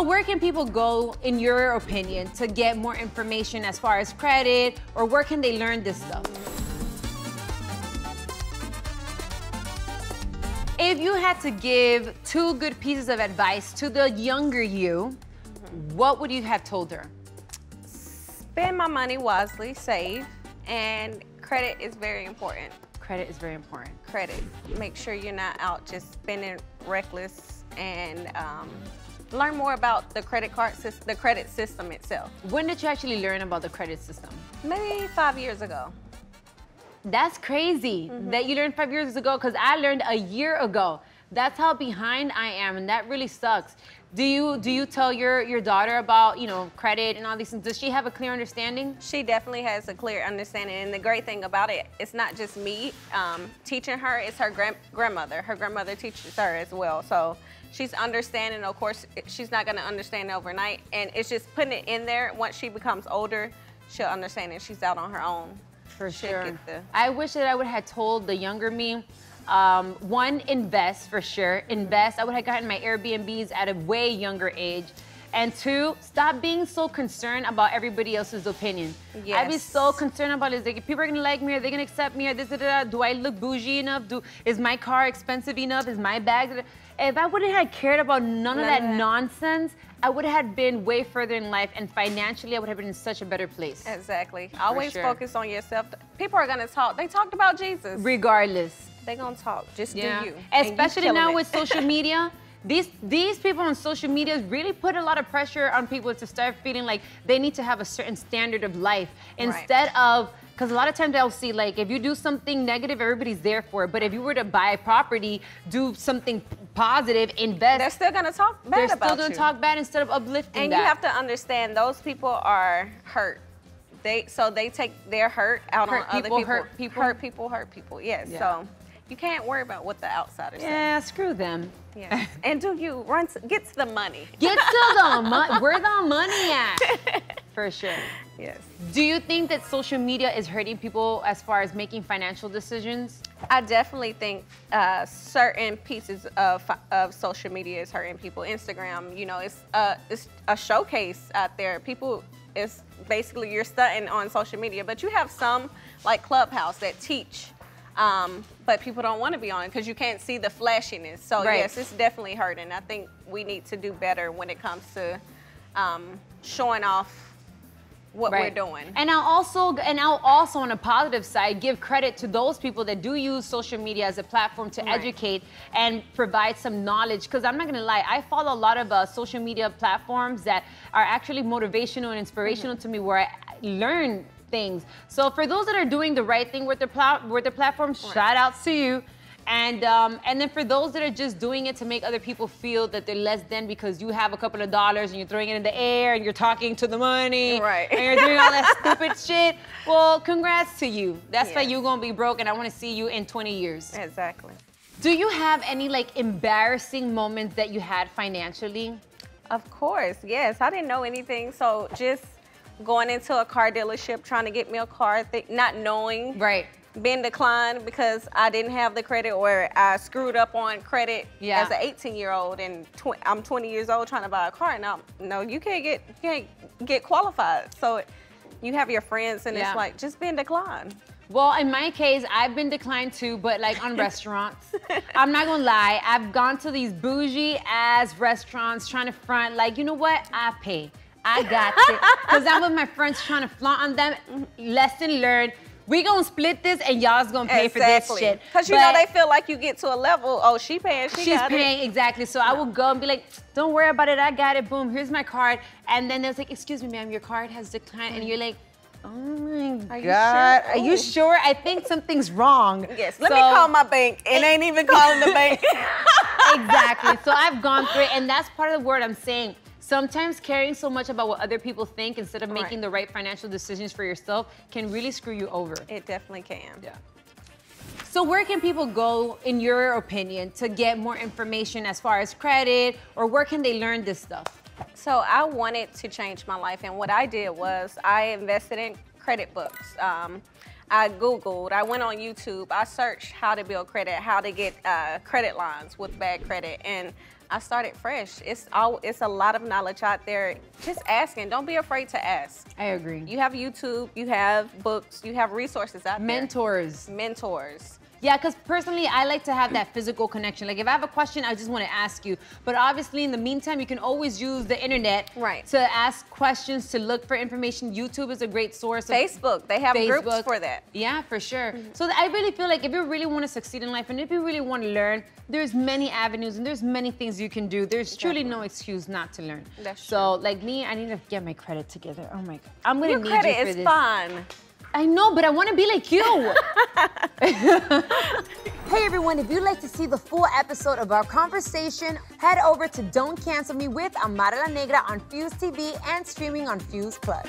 So where can people go, in your opinion, to get more information as far as credit, or where can they learn this stuff? If you had to give 2 good pieces of advice to the younger you, what would you have told her? Spend my money wisely, save, and credit is very important. Credit is very important. Credit. Make sure you're not out just spending reckless, and learn more about the credit system itself. When did you actually learn about the credit system? Maybe 5 years ago. That's crazy that you learned 5 years ago, because I learned a year ago. That's how behind I am, and that really sucks. Do you tell your daughter about, you know, credit and all these things? Does she have a clear understanding? She definitely has a clear understanding, and the great thing about it, it's not just me teaching her, it's her grandmother. Her grandmother teaches her as well, so she's understanding. Of course, she's not gonna understand overnight, and it's just putting it in there. Once she becomes older, she'll understand, and she's out on her own. For sure. I wish that I would have told the younger me, one, invest for sure. Invest. I would have gotten my Airbnbs at a way younger age. And 2, stop being so concerned about everybody else's opinion. Yes. I'd be so concerned about is like, if people are gonna like me, are they gonna accept me, or this, do I look bougie enough? Is my car expensive enough? Is my bag? If I wouldn't have cared about none of that nonsense, I would have been way further in life, and financially I would have been in such a better place. Exactly. Always focus on yourself. People are gonna talk. They talked about Jesus. Regardless. They're gonna talk. Just do you. Especially now with social media. These people on social media really put a lot of pressure on people to start feeling like they need to have a certain standard of life instead of, because a lot of times I'll see, like, if you do something negative, everybody's there for it. But if you were to buy property, do something positive, invest. They're still gonna talk bad about you. They're still gonna talk bad instead of uplifting And you have to understand, those people are hurt. So they take their hurt out on other people. Hurt people. Yes. Yeah. So you can't worry about what the outsiders say. Yeah, screw them. Yeah. And get to the money. Get to the money. Where the money at? For sure. Yes. Do you think that social media is hurting people as far as making financial decisions? I definitely think certain pieces of social media is hurting people. Instagram, you know, it's a showcase out there. People, it's basically you're stunting on social media, but you have some like Clubhouse that teach. But people don't want to be on it because you can't see the flashiness. So yes, it's definitely hurting. I think we need to do better when it comes to showing off what we're doing. And I'll also on a positive side give credit to those people that do use social media as a platform to educate and provide some knowledge. Because I'm not gonna lie, I follow a lot of social media platforms that are actually motivational and inspirational to me, where I learn things. So for those that are doing the right thing with their platform, shout out to you. And then for those that are just doing it to make other people feel that they're less than because you have a couple of dollars and you're throwing it in the air and you're talking to the money, and you're doing all that stupid shit, well, congrats to you. That's why you're gonna be broke, and I want to see you in 20 years. Exactly. Do you have any like embarrassing moments that you had financially? Of course, yes. I didn't know anything, so just going into a car dealership trying to get me a car, not knowing. Being declined because I didn't have the credit, or I screwed up on credit as an 18-year-old, and I'm 20 years old trying to buy a car. Now, no, you can't get qualified. So you have your friends, and it's like just being declined. Well, in my case, I've been declined too, but like on restaurants. I'm not gonna lie, I've gone to these bougie ass restaurants trying to front, like, you know what, I pay. I got it. Because I'm with my friends trying to flaunt on them. Lesson learned. We gonna split this and y'all's gonna pay for this shit. Because you know they feel like you get to a level, oh, she's paying, she's paying, exactly. So I will go and be like, don't worry about it, I got it, boom, here's my card. And then they're like, excuse me, ma'am, your card has declined. And you're like, oh my God, are you sure? I think something's wrong. Yes, let me call my bank. It ain't even calling the bank. Exactly, so I've gone through it, and that's part of the word I'm saying. Sometimes caring so much about what other people think instead of making the right financial decisions for yourself can really screw you over. It definitely can. Yeah. So where can people go, in your opinion, to get more information as far as credit, or where can they learn this stuff? So I wanted to change my life, and what I did was I invested in credit books. I Googled, I went on YouTube, I searched how to build credit, how to get credit lines with bad credit, and I started fresh. It's a lot of knowledge out there. Just asking. Don't be afraid to ask. I agree. You have YouTube, you have books, you have resources out there. Mentors. Yeah, because personally, I like to have that physical connection. Like if I have a question, I just want to ask you. But obviously, in the meantime, you can always use the internet to ask questions, to look for information. YouTube is a great source. Facebook, they have groups for that. Yeah, for sure. So I really feel like if you really want to succeed in life and if you really want to learn, there's many avenues and there's many things you can do. There's truly no excuse not to learn. That's so like me, I need to get my credit together. Oh my God. I'm going to need you for this. Your credit is fun. I know, but I want to be like you. Hey everyone, if you'd like to see the full episode of our conversation, head over to Don't Cancel Me with Amara La Negra on FuseTV and streaming on Fuse Plus.